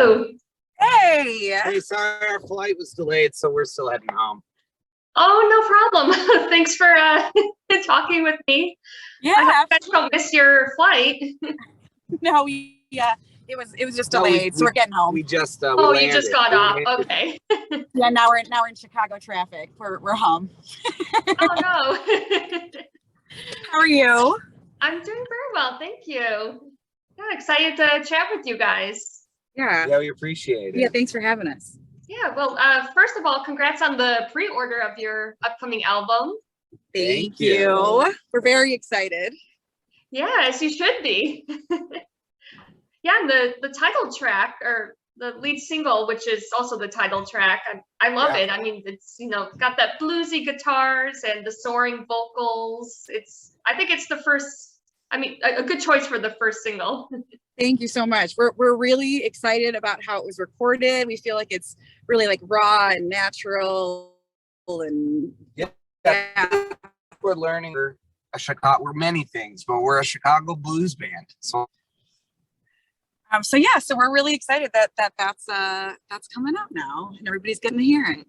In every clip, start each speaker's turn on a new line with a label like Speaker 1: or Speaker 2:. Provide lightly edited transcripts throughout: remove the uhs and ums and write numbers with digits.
Speaker 1: Hello.
Speaker 2: Hey.
Speaker 3: Hey, sorry, our flight was delayed, so we're still heading home.
Speaker 1: Oh, no problem. Thanks for talking with me.
Speaker 2: Yeah,
Speaker 1: I hope you don't miss your flight.
Speaker 2: No, it was just delayed, so we're getting home.
Speaker 3: We just
Speaker 1: Oh,
Speaker 3: we
Speaker 1: you just
Speaker 3: landed.
Speaker 1: got off. Okay.
Speaker 2: Yeah, now we're in Chicago traffic. We're home.
Speaker 1: Oh no.
Speaker 2: How are you?
Speaker 1: I'm doing very well, thank you. Yeah, excited to chat with you guys.
Speaker 3: Yeah, we appreciate it.
Speaker 2: Yeah, thanks for having us.
Speaker 1: Yeah, well, first of all, congrats on the pre-order of your upcoming album.
Speaker 2: Thank you. We're very excited.
Speaker 1: Yeah, as you should be. Yeah, and the title track, or the lead single, which is also the title track, I love it. I mean, it's got that bluesy guitars and the soaring vocals. I think it's the first, a good choice for the first single.
Speaker 2: Thank you so much. We're really excited about how it was recorded. We feel like it's really like raw and natural, and
Speaker 3: We're learning we're many things, but we're a Chicago blues band. So
Speaker 2: we're really excited that's coming out now and everybody's getting to hear it.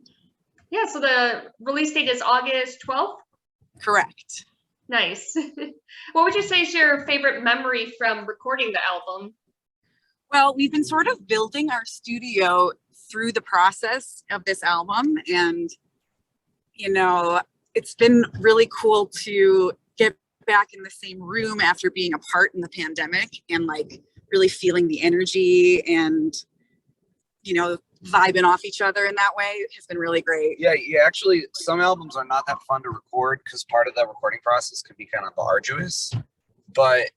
Speaker 1: Yeah, so the release date is August 12th?
Speaker 2: Correct.
Speaker 1: Nice. What would you say is your favorite memory from recording the album?
Speaker 2: Well, we've been sort of building our studio through the process of this album, and it's been really cool to get back in the same room after being apart in the pandemic and like really feeling the energy and vibing off each other in that way has been really great.
Speaker 3: Yeah, actually some albums are not that fun to record because part of the recording process can be kind of arduous, but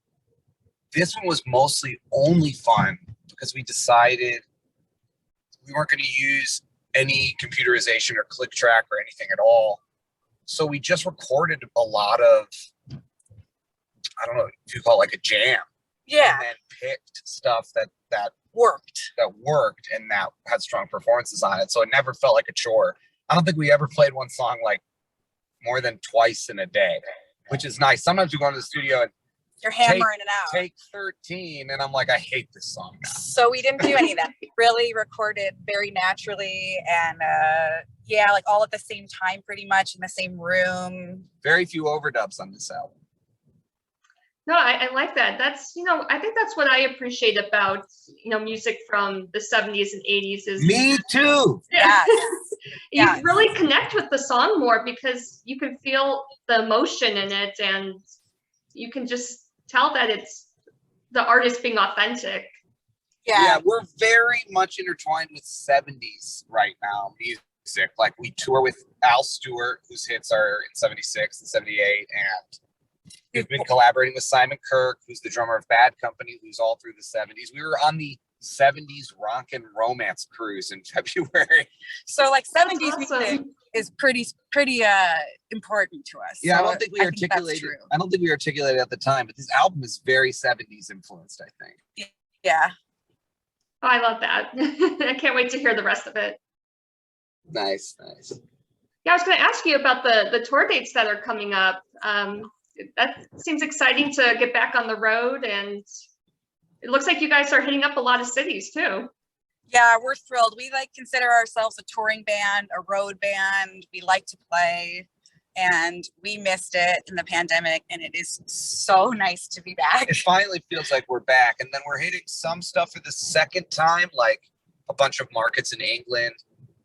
Speaker 3: this one was mostly only fun because we decided we weren't going to use any computerization or click track or anything at all. So we just recorded a lot of, I don't know if you call it like a jam.
Speaker 2: Yeah.
Speaker 3: And then picked stuff that
Speaker 2: worked
Speaker 3: and that had strong performances on it. So it never felt like a chore. I don't think we ever played one song like more than twice in a day, which is nice. Sometimes you go into the studio and
Speaker 2: you're hammering it out.
Speaker 3: Take 13, and I'm like, I hate this song now.
Speaker 2: So we didn't do any of that. We really recorded very naturally and like all at the same time, pretty much in the same room.
Speaker 3: Very few overdubs on this album.
Speaker 1: No, I like that. That's, I think that's what I appreciate about, music from the 70s and 80s is.
Speaker 3: Me too.
Speaker 1: Yeah.
Speaker 2: Yes.
Speaker 1: You really connect with the song more because you can feel the emotion in it and you can just tell that it's the artist being authentic.
Speaker 3: Yeah, we're very much intertwined with 70s right now music. Like we tour with Al Stewart, whose hits are in 76 and 78, and we've been collaborating with Simon Kirke, who's the drummer of Bad Company, who's all through the 70s. We were on the 70s rock and romance cruise in February.
Speaker 2: So like 70s music
Speaker 1: Awesome.
Speaker 2: is pretty important to us.
Speaker 3: Yeah,
Speaker 2: so
Speaker 3: I don't think we articulated at the time, but this album is very 70s influenced, I think.
Speaker 2: Yeah.
Speaker 1: Oh, I love that. I can't wait to hear the rest of it.
Speaker 3: Nice.
Speaker 1: Yeah, I was going to ask you about the tour dates that are coming up. That seems exciting to get back on the road, and it looks like you guys are hitting up a lot of cities too.
Speaker 2: Yeah, we're thrilled. We consider ourselves a touring band, a road band. We like to play, and we missed it in the pandemic, and it is so nice to be back.
Speaker 3: It finally feels like we're back, and then we're hitting some stuff for the second time, like a bunch of markets in England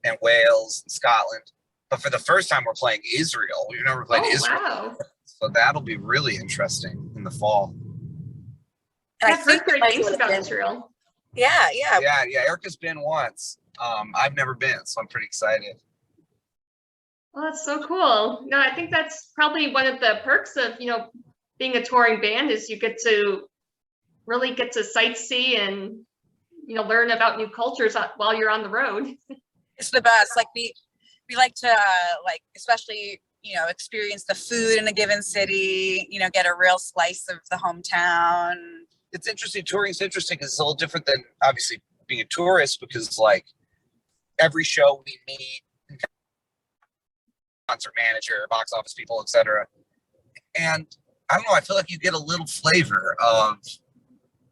Speaker 3: and Wales and Scotland. But for the first time, we're playing Israel. We've never played Israel.
Speaker 1: Wow.
Speaker 3: So that'll be really interesting in the fall.
Speaker 2: And
Speaker 1: I've heard great things about Israel.
Speaker 2: Yeah.
Speaker 3: Erica's been once. I've never been, so I'm pretty excited.
Speaker 1: Well, that's so cool. No, I think that's probably one of the perks of, being a touring band is you really get to sightsee and, learn about new cultures while you're on the road.
Speaker 2: It's the best. Like we like to especially experience the food in a given city, get a real slice of the hometown.
Speaker 3: It's interesting. Touring's interesting because it's a little different than obviously being a tourist because like every show we meet concert manager, box office people, etc. And I don't know, I feel like you get a little flavor of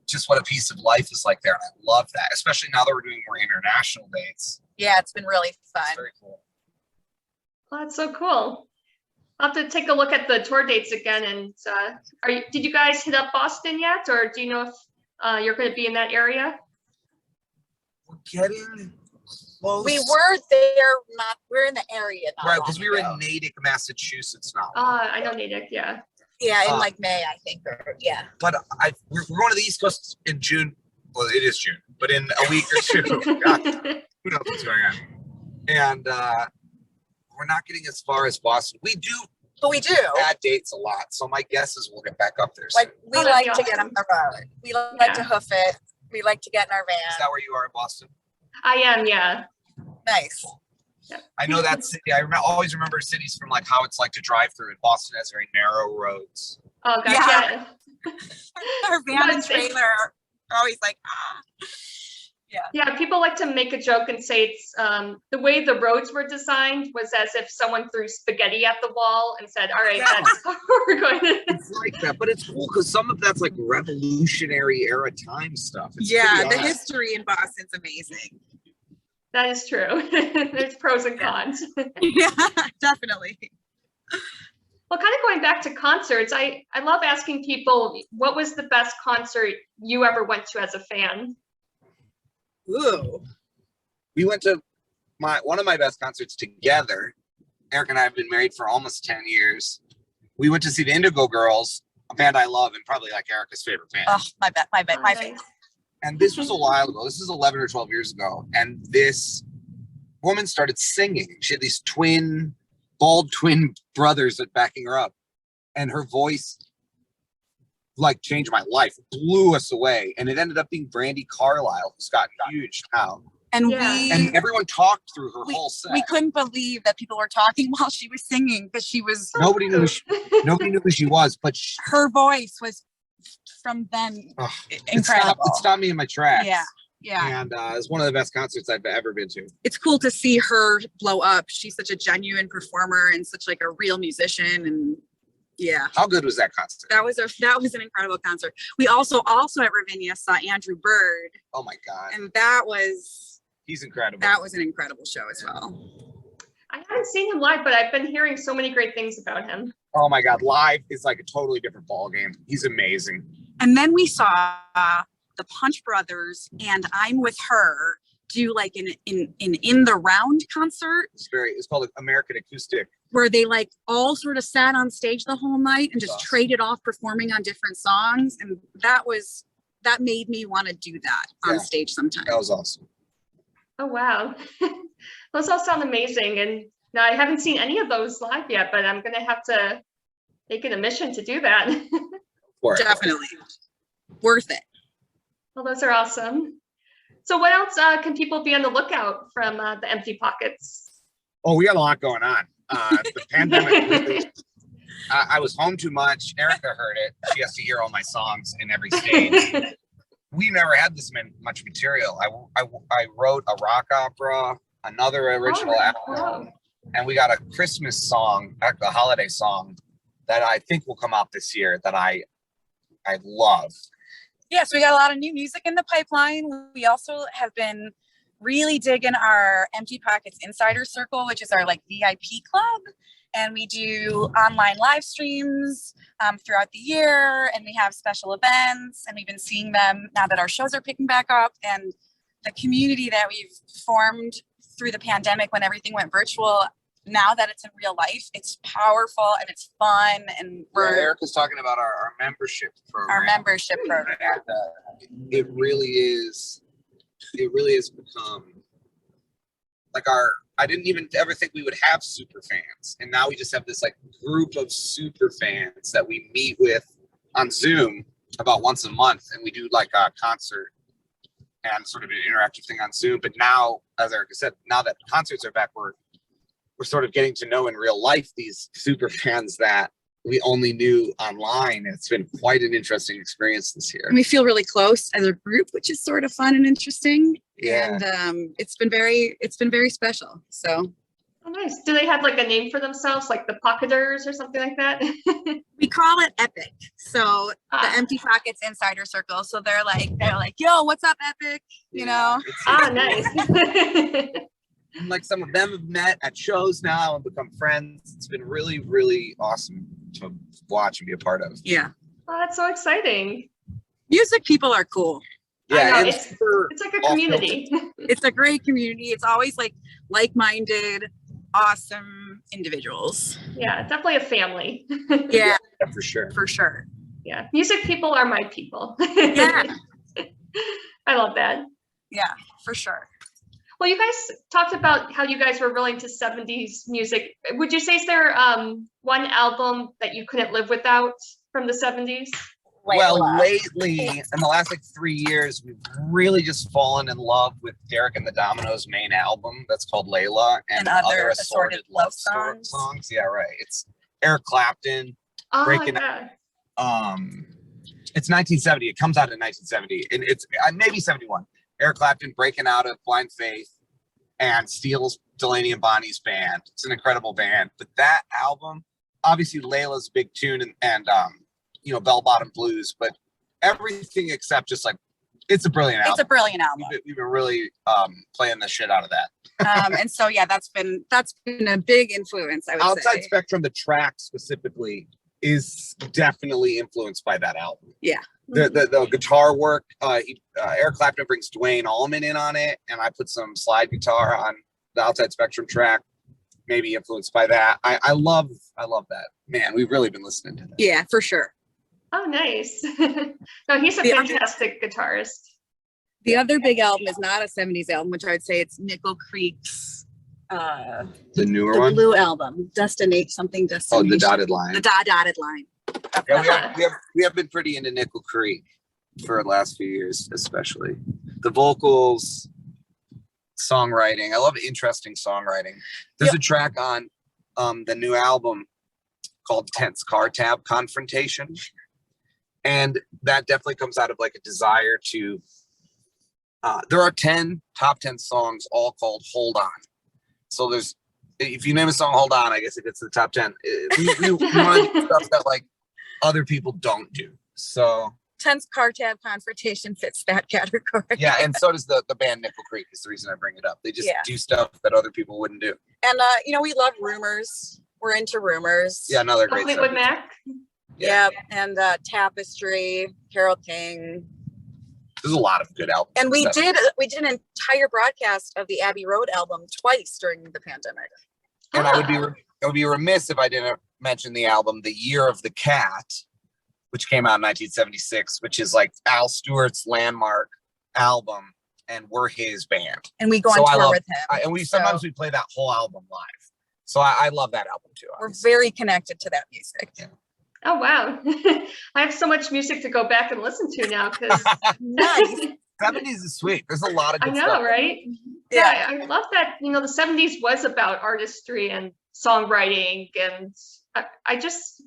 Speaker 3: just what a piece of life is like there. And I love that, especially now that we're doing more international dates.
Speaker 2: Yeah, it's been really
Speaker 3: It's
Speaker 2: fun.
Speaker 3: very cool.
Speaker 1: Well, that's so cool. I'll have to take a look at the tour dates again. And did you guys hit up Boston yet? Or do you know if you're going to be in that area?
Speaker 3: We're getting close.
Speaker 2: We were there, we're in the area now.
Speaker 3: Right, because we were in Natick, Massachusetts now.
Speaker 1: I know Natick, yeah.
Speaker 2: Yeah, in like May, I think. Yeah.
Speaker 3: But we're going to the East Coast in June. Well, it is June, but in a week or two. God, who knows what's going on? And we're not getting as far as Boston. We do.
Speaker 2: But we do.
Speaker 3: Add dates a lot. So my guess is we'll get back up there.
Speaker 2: Like, we
Speaker 1: that'd
Speaker 2: like
Speaker 1: be
Speaker 2: to get on the road. We like to hoof it. We like to get in our van.
Speaker 3: Is that where you are in Boston?
Speaker 1: I am, yeah.
Speaker 2: Nice.
Speaker 3: I know that city. I always remember cities from like how it's like to drive through it. Boston has very narrow roads.
Speaker 1: Oh, gosh,
Speaker 2: Yeah.
Speaker 1: yeah.
Speaker 2: Our van and
Speaker 1: Yes,
Speaker 2: trailer are always like,
Speaker 1: Yeah, people like to make a joke and say it's the way the roads were designed was as if someone threw spaghetti at the wall and said, all right,
Speaker 3: Yeah.
Speaker 1: that's how we're going to.
Speaker 3: It's like that, but it's cool because some of that's like revolutionary era time stuff. It's
Speaker 2: yeah,
Speaker 3: pretty
Speaker 2: the
Speaker 3: awesome.
Speaker 2: history in Boston's amazing.
Speaker 1: That is true. There's pros and cons.
Speaker 2: Yeah, definitely.
Speaker 1: Well, kind of going back to concerts, I love asking people, what was the best concert you ever went to as a fan?
Speaker 2: Ooh.
Speaker 3: We went to one of my best concerts together. Eric and I have been married for almost 10 years. We went to see the Indigo Girls, a band I love and probably like Erica's favorite band.
Speaker 2: Oh, my
Speaker 1: Nice.
Speaker 2: favorite.
Speaker 3: And this was a while ago. This is 11 or 12 years ago. And this woman started singing. She had these bald twin brothers that backing her up. And her voice like changed my life, blew us away. And it ended up being Brandy Carlisle, who's gotten huge now.
Speaker 2: And
Speaker 1: Yeah.
Speaker 3: And everyone talked through her whole set.
Speaker 2: we couldn't believe that people were talking while she was singing because she was
Speaker 3: Nobody knew who she was, but
Speaker 2: her voice was from then incredible.
Speaker 3: It stopped me in my tracks.
Speaker 2: Yeah.
Speaker 3: And it's one of the best concerts I've ever been to.
Speaker 2: It's cool to see her blow up. She's such a genuine performer and such like a real musician. And yeah,
Speaker 3: How good was that concert?
Speaker 2: that was an incredible concert. We also at Ravinia saw Andrew Bird,
Speaker 3: Oh my God.
Speaker 2: and
Speaker 3: He's incredible.
Speaker 2: that was an incredible show as well.
Speaker 1: I haven't seen him live, but I've been hearing so many great things about him.
Speaker 3: Oh my God. Live is like a totally different ballgame. He's amazing.
Speaker 2: And then we saw the Punch Brothers and I'm With Her do like an in the round concert
Speaker 3: It's called American Acoustic.
Speaker 2: where they like all sort of sat on stage the whole night and just
Speaker 3: Awesome.
Speaker 2: traded off performing on different songs. And that made me want to do that on
Speaker 3: Yeah.
Speaker 2: stage sometime.
Speaker 3: That was awesome.
Speaker 1: Oh, wow. Those all sound amazing. And now I haven't seen any of those live yet, but I'm going to have to make it a mission to do that.
Speaker 3: For it.
Speaker 2: Definitely. Worth it.
Speaker 1: Well, those are awesome. So what else can people be on the lookout from the Empty Pockets?
Speaker 3: Oh, we got a lot going on. The pandemic really, I was home too much. Erica heard it. She has to hear all my songs in every stage. We never had this much material. I wrote a rock opera, another original album,
Speaker 1: wow.
Speaker 3: and we got a Christmas song, a holiday song that I think will come out this year that I love.
Speaker 2: Yes, we got a lot of new music in the pipeline. We also have been really digging our Empty Pockets Insider Circle, which is our like VIP club. And we do online live streams throughout the year, and we have special events, and we've been seeing them now that our shows are picking back up. And the community that we've formed through the pandemic when everything went virtual, now that it's in real life, it's powerful and it's fun. And
Speaker 3: Erica's talking about our membership program.
Speaker 2: our membership program.
Speaker 3: And it really has become like I didn't even ever think we would have super fans, and now we just have this like group of super fans that we meet with on Zoom about once a month, and we do like a concert and sort of an interactive thing on Zoom. But now, as Erica said, now that concerts are back, we're sort of getting to know in real life these super fans that we only knew online. It's been quite an interesting experience this year.
Speaker 2: And we feel really close as a group, which is sort of fun and interesting.
Speaker 3: Yeah.
Speaker 2: And it's been very special. So
Speaker 1: Oh, nice. Do they have like a name for themselves, like the Pocketers or something like that?
Speaker 2: We call it Epic. So
Speaker 1: Ah.
Speaker 2: the Empty Pockets Insider Circle. So they're like, yo, what's up, Epic? You know?
Speaker 1: Ah, nice.
Speaker 3: And like some of them have met at shows now and become friends. It's been really, really awesome to watch and be a part of.
Speaker 2: Yeah.
Speaker 1: Oh, that's so exciting.
Speaker 2: Music people are cool.
Speaker 3: Yeah,
Speaker 1: know,
Speaker 3: and
Speaker 1: it's-
Speaker 3: super
Speaker 1: It's like a
Speaker 3: off-filter.
Speaker 1: community.
Speaker 2: It's a great community. It's always like like-minded, awesome individuals.
Speaker 1: Yeah, definitely a family.
Speaker 2: Yeah,
Speaker 3: Yeah, for sure.
Speaker 2: for sure.
Speaker 1: Yeah, music people are my people.
Speaker 2: Yeah.
Speaker 1: I love that.
Speaker 2: Yeah, for sure.
Speaker 1: Well, you guys talked about how you guys were really into 70s music. Would you say is there one album that you couldn't live without from the 70s?
Speaker 3: Well,
Speaker 2: Layla.
Speaker 3: lately, in the last like 3 years, we've really just fallen in love with Derek and the Dominoes' main album that's called Layla and other assorted love songs. Yeah, right. It's Eric Clapton.
Speaker 1: Oh,
Speaker 3: Breaking
Speaker 1: yeah.
Speaker 3: It's 1970. It comes out in 1970, and it's maybe 71. Eric Clapton breaking out of Blind Faith and steals Delaney and Bonnie's band. It's an incredible band. But that album, obviously, Layla's a big tune and you know, Bell Bottom Blues, but everything except just like it's a brilliant album.
Speaker 2: It's a brilliant album.
Speaker 3: We've been really playing the shit out of that.
Speaker 2: And so yeah, that's been a big influence, I would
Speaker 3: Outside
Speaker 2: say.
Speaker 3: Spectrum, the track specifically is definitely influenced by that album.
Speaker 2: Yeah.
Speaker 3: The guitar work, Eric Clapton brings Dwayne Allman in on it, and I put some slide guitar on the Outside Spectrum track, maybe influenced by that. I love that. Man, we've really been listening to that.
Speaker 2: Yeah, for sure.
Speaker 1: Oh, nice. No, he's a
Speaker 2: The-
Speaker 1: fantastic guitarist.
Speaker 2: The other big album is not a 70s album, which I would say it's Nickel Creek's
Speaker 3: The newer
Speaker 2: the
Speaker 3: one?
Speaker 2: Blue album, Destinate something
Speaker 3: Oh,
Speaker 2: Destination.
Speaker 3: the dotted line.
Speaker 2: The dotted line.
Speaker 3: Yeah, we have been pretty into Nickel Creek for the last few years, especially the vocals, songwriting. I love interesting songwriting. There's a track on the new album called Tense Car Tab Confrontation, and that definitely comes out of like a desire to. There are top 10 songs all called Hold On. So there's, if you name a song Hold On, I guess it gets to the top 10. We want to do stuff that like other people don't do. So
Speaker 2: Tense Car Tab Confrontation fits that category.
Speaker 3: yeah, and so does the band Nickel Creek is the reason I bring it up. They just
Speaker 2: Yeah.
Speaker 3: do stuff that other people wouldn't do.
Speaker 2: And you know, we love Rumors. We're into Rumors.
Speaker 3: Yeah, another great
Speaker 1: Fleetwood
Speaker 3: song.
Speaker 1: Mac.
Speaker 2: Yep. And Tapestry, Carole King.
Speaker 3: There's a lot of good albums.
Speaker 2: And we
Speaker 3: Stuff.
Speaker 2: did an entire broadcast of the Abbey Road album twice during the pandemic.
Speaker 3: And I would be remiss if I didn't mention the album The Year of the Cat, which came out in 1976, which is like Al Stewart's landmark album, and we're his band.
Speaker 2: And we go
Speaker 3: So I
Speaker 2: on tour
Speaker 3: love-
Speaker 2: with him.
Speaker 3: And we
Speaker 2: So
Speaker 3: sometimes we play that whole album live. So I love that album too.
Speaker 2: we're
Speaker 3: obviously.
Speaker 2: very connected to that music.
Speaker 3: Yeah.
Speaker 1: Oh, wow. I have so much music to go back and listen to now because
Speaker 2: Nice.
Speaker 3: 70s is sweet. There's a lot of
Speaker 1: I
Speaker 3: good
Speaker 1: know,
Speaker 3: stuff.
Speaker 1: right?
Speaker 2: Yeah.
Speaker 1: I love that, you know, the 70s was about artistry and songwriting. And I just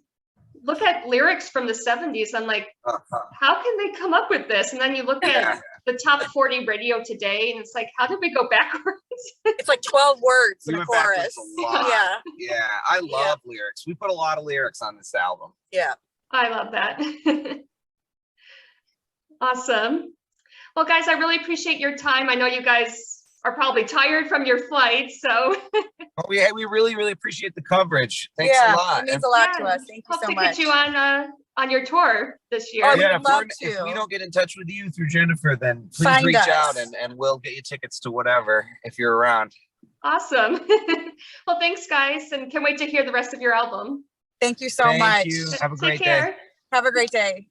Speaker 1: look at lyrics from the 70s. I'm like,
Speaker 3: Uh-huh.
Speaker 1: how can they come up with this? And then you look
Speaker 3: Yeah.
Speaker 1: at the top 40 radio today, and it's like, how did we go backwards?
Speaker 2: It's like 12 words
Speaker 3: We
Speaker 2: in a
Speaker 3: went backwards
Speaker 2: chorus.
Speaker 3: a lot.
Speaker 2: Yeah.
Speaker 3: Yeah, I love lyrics. We put a lot of lyrics on this album.
Speaker 2: Yeah.
Speaker 1: I love that. Awesome. Well, guys, I really appreciate your time. I know you guys are probably tired from your flight, so
Speaker 3: But we really, really appreciate the coverage. Thanks
Speaker 2: Yeah,
Speaker 3: a lot.
Speaker 2: it means
Speaker 3: And-
Speaker 2: a lot
Speaker 1: Yeah,
Speaker 2: to us. Thank you
Speaker 1: hope
Speaker 2: so
Speaker 1: to
Speaker 2: much.
Speaker 1: get you on your tour this year.
Speaker 2: Oh,
Speaker 3: yeah,
Speaker 2: would love
Speaker 3: if
Speaker 2: to.
Speaker 3: we don't get in touch with you through Jennifer, then please
Speaker 2: Find
Speaker 3: reach
Speaker 2: us.
Speaker 3: out and we'll get you tickets to whatever if you're around.
Speaker 1: Awesome. Well, thanks, guys, and can't wait to hear the rest of your album.
Speaker 2: Thank you so
Speaker 3: Thank
Speaker 2: much.
Speaker 3: you. Have a
Speaker 1: Take
Speaker 3: great day.
Speaker 1: care.
Speaker 2: Have a great day.